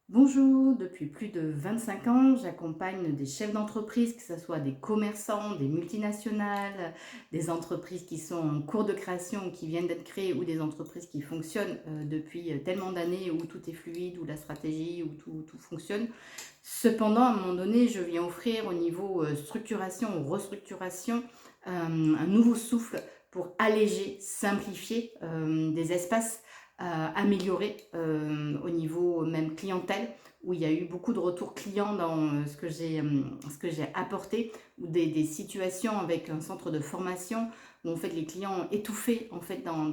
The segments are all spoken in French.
Bonjour, depuis plus de 25 ans, j'accompagne des chefs d'entreprise, que ce soit des commerçants, des multinationales, des entreprises qui sont en cours de création, qui viennent d'être créées, ou des entreprises qui fonctionnent depuis tellement d'années, où tout est fluide, où la stratégie, où tout fonctionne. Cependant, à un moment donné, je viens offrir au niveau structuration ou restructuration un nouveau souffle pour alléger, simplifier des espaces améliorer au niveau même clientèle, où il y a eu beaucoup de retours clients dans ce que j'ai apporté, ou des situations avec un centre de formation où en fait les clients ont étouffé en fait dans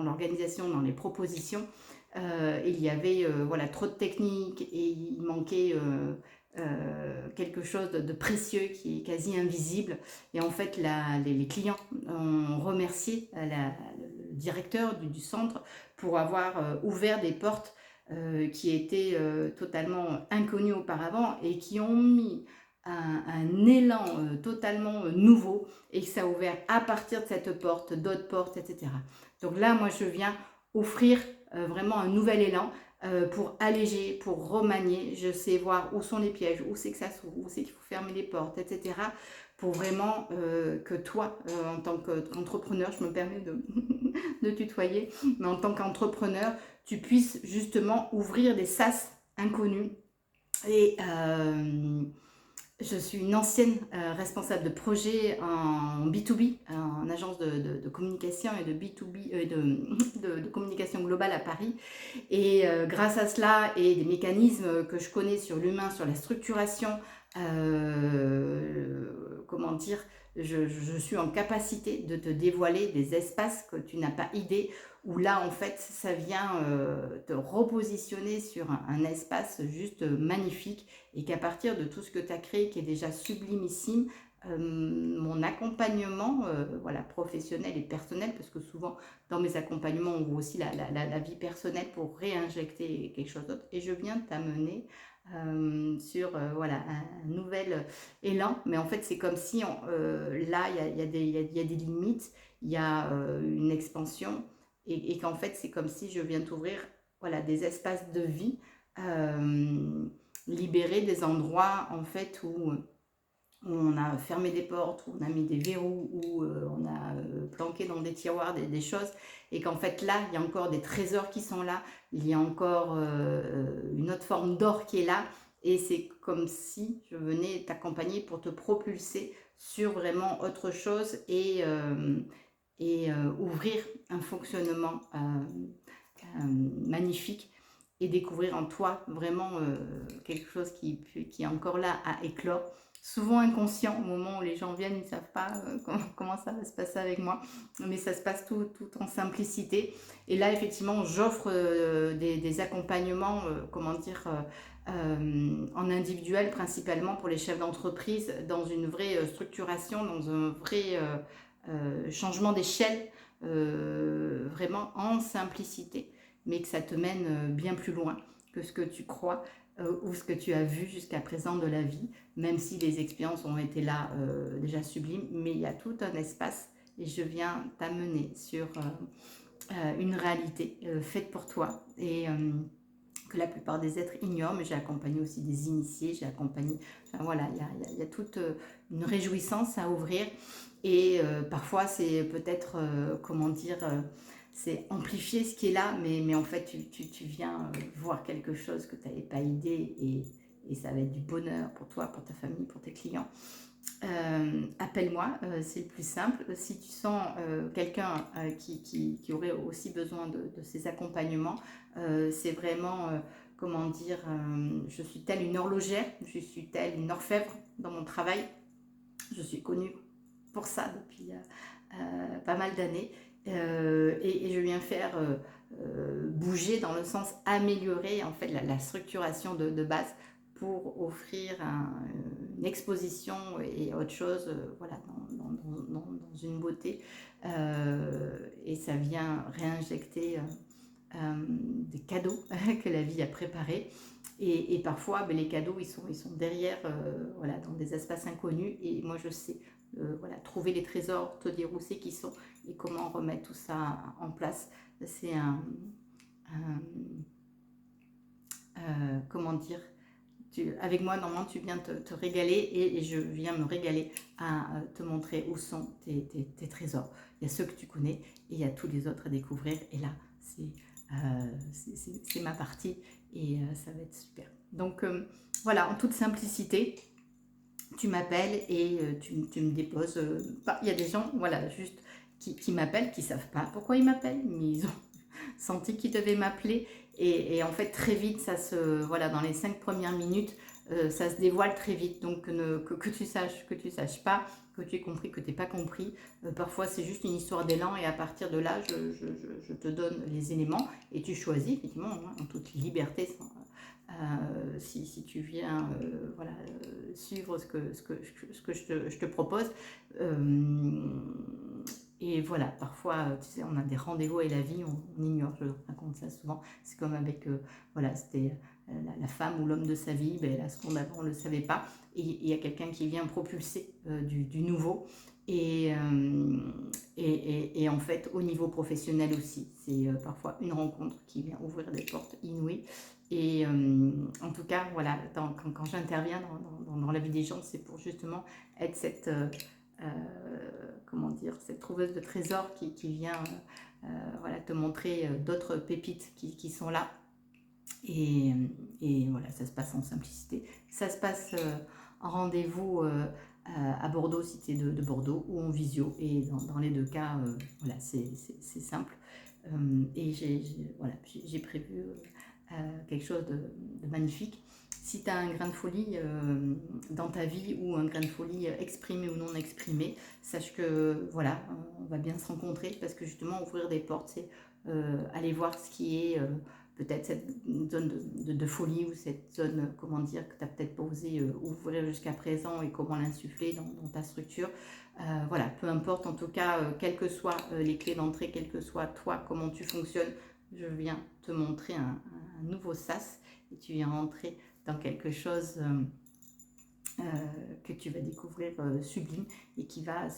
l'organisation, dans les propositions. Il y avait voilà, trop de techniques et il manquait quelque chose de précieux qui est quasi invisible. Et en fait, les clients ont remercié le directeur du centre pour avoir ouvert des portes qui étaient totalement inconnues auparavant et qui ont mis un élan totalement nouveau, et que ça a ouvert à partir de cette porte d'autres portes, etc. Donc là, moi, je viens offrir vraiment un nouvel élan pour alléger, pour remanier. Je sais voir où sont les pièges, où c'est que ça s'ouvre, où c'est qu'il faut fermer les portes, etc. Pour vraiment que toi, en tant qu'entrepreneur, je me permets de tutoyer, mais en tant qu'entrepreneur, tu puisses justement ouvrir des sas inconnus. Et je suis une ancienne responsable de projet en B2B, en agence de communication et de B2B, de communication globale à Paris. Et grâce à cela et des mécanismes que je connais sur l'humain, sur la structuration, comment dire, je suis en capacité de te dévoiler des espaces que tu n'as pas idée, où là en fait ça vient te repositionner sur un espace juste magnifique, et qu'à partir de tout ce que tu as créé qui est déjà sublimissime, mon accompagnement voilà, professionnel et personnel, parce que souvent dans mes accompagnements on voit aussi la vie personnelle pour réinjecter quelque chose d'autre, et je viens t'amener sur voilà, un nouvel élan. Mais en fait c'est comme si là il y a des limites, il y a une expansion, et qu'en fait c'est comme si je viens t'ouvrir voilà, des espaces de vie, libérer des endroits en fait où on a fermé des portes, où on a mis des verrous, où on a planqué dans des tiroirs des choses, et qu'en fait là, il y a encore des trésors qui sont là, il y a encore une autre forme d'or qui est là, et c'est comme si je venais t'accompagner pour te propulser sur vraiment autre chose, et ouvrir un fonctionnement magnifique, et découvrir en toi vraiment quelque chose qui est encore là à éclore, souvent inconscient au moment où les gens viennent, ils ne savent pas comment ça va se passer avec moi, mais ça se passe tout en simplicité. Et là effectivement j'offre des accompagnements, comment dire, en individuel, principalement pour les chefs d'entreprise, dans une vraie structuration, dans un vrai changement d'échelle, vraiment en simplicité, mais que ça te mène bien plus loin que ce que tu crois ou ce que tu as vu jusqu'à présent de la vie, même si les expériences ont été là déjà sublimes, mais il y a tout un espace, et je viens t'amener sur une réalité faite pour toi, et que la plupart des êtres ignorent. Mais j'ai accompagné aussi des initiés, j'ai accompagné, enfin, voilà, il y a toute une réjouissance à ouvrir, et parfois c'est peut-être, comment dire, c'est amplifier ce qui est là, mais en fait tu viens voir quelque chose que tu n'avais pas idée, et ça va être du bonheur pour toi, pour ta famille, pour tes clients. Appelle-moi, c'est le plus simple. Si tu sens quelqu'un qui aurait aussi besoin de ces accompagnements, c'est vraiment, comment dire, je suis telle une horlogère, je suis telle une orfèvre dans mon travail. Je suis connue pour ça depuis pas mal d'années, et je viens faire bouger dans le sens améliorer en fait la structuration de base, pour offrir une exposition et autre chose, voilà, dans une beauté, et ça vient réinjecter des cadeaux que la vie a préparés, et parfois ben, les cadeaux ils sont derrière, voilà, dans des espaces inconnus, et moi je sais voilà, trouver les trésors, te dire où c'est qu'ils sont et comment remettre tout ça en place. C'est un comment dire, avec moi, normalement, tu viens te régaler et je viens me régaler à te montrer où sont tes trésors. Il y a ceux que tu connais et il y a tous les autres à découvrir. Et là, c'est ma partie et ça va être super. Donc, voilà, en toute simplicité, tu m'appelles et tu me déposes. Il y a des gens, voilà, juste qui m'appellent, qui ne savent pas pourquoi ils m'appellent, mais ils ont senti qu'ils devaient m'appeler. Et en fait, très vite, voilà, dans les 5 premières minutes, ça se dévoile très vite. Donc, que tu saches pas, que tu aies compris, que tu n'aies pas compris. Parfois, c'est juste une histoire d'élan et à partir de là, je te donne les éléments et tu choisis, effectivement, hein, en toute liberté, si tu viens voilà, suivre ce que je te propose. Et voilà, parfois, tu sais, on a des rendez-vous et la vie, on ignore, je raconte ça souvent. C'est comme avec, voilà, c'était la femme ou l'homme de sa vie, ben, la seconde avant, on ne le savait pas. Et il y a quelqu'un qui vient propulser du nouveau. Et, en fait, au niveau professionnel aussi, c'est parfois une rencontre qui vient ouvrir des portes inouïes. Et en tout cas, voilà, quand j'interviens dans la vie des gens, c'est pour justement être cette, comment dire, cette trouveuse de trésors qui vient voilà, te montrer d'autres pépites qui sont là. Et voilà, ça se passe en simplicité. Ça se passe en rendez-vous à Bordeaux, si tu es de Bordeaux, ou en visio. Et dans les deux cas, voilà, c'est simple. Et voilà, j'ai prévu quelque chose de magnifique. Si tu as un grain de folie dans ta vie ou un grain de folie exprimé ou non exprimé, sache que voilà, on va bien se rencontrer parce que justement ouvrir des portes, c'est aller voir ce qui est peut-être cette zone de folie ou cette zone, comment dire, que tu n'as peut-être pas osé ouvrir jusqu'à présent et comment l'insuffler dans ta structure. Voilà, peu importe en tout cas, quelles que soient les clés d'entrée, quel que soit toi, comment tu fonctionnes, je viens te montrer un nouveau sas et tu viens rentrer dans quelque chose que tu vas découvrir sublime et qui va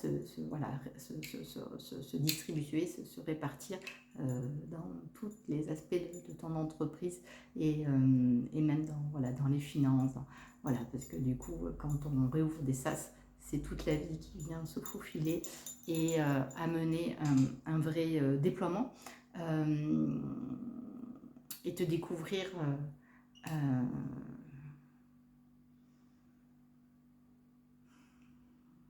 voilà, se distribuer, se répartir dans tous les aspects de ton entreprise et même voilà, dans les finances. Voilà, parce que du coup, quand on réouvre des sas, c'est toute la vie qui vient se faufiler et amener un vrai déploiement et te découvrir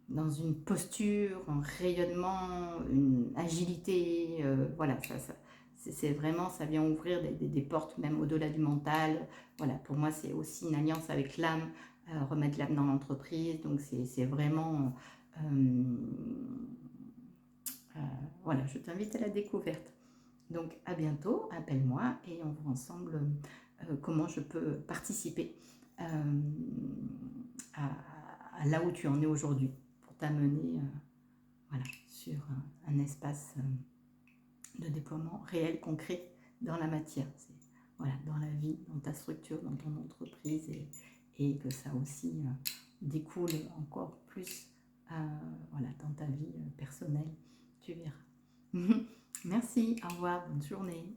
dans une posture, un rayonnement, une agilité, voilà, c'est vraiment, ça vient ouvrir des portes même au-delà du mental. Voilà, pour moi, c'est aussi une alliance avec l'âme, remettre l'âme dans l'entreprise, donc c'est vraiment, voilà, je t'invite à la découverte. Donc à bientôt, appelle-moi et on voit ensemble comment je peux participer à là où tu en es aujourd'hui pour t'amener voilà, sur un espace de déploiement réel, concret dans la matière. Voilà, dans la vie, dans ta structure, dans ton entreprise et que ça aussi découle encore plus voilà, dans ta vie personnelle, tu verras. Merci, au revoir, bonne journée.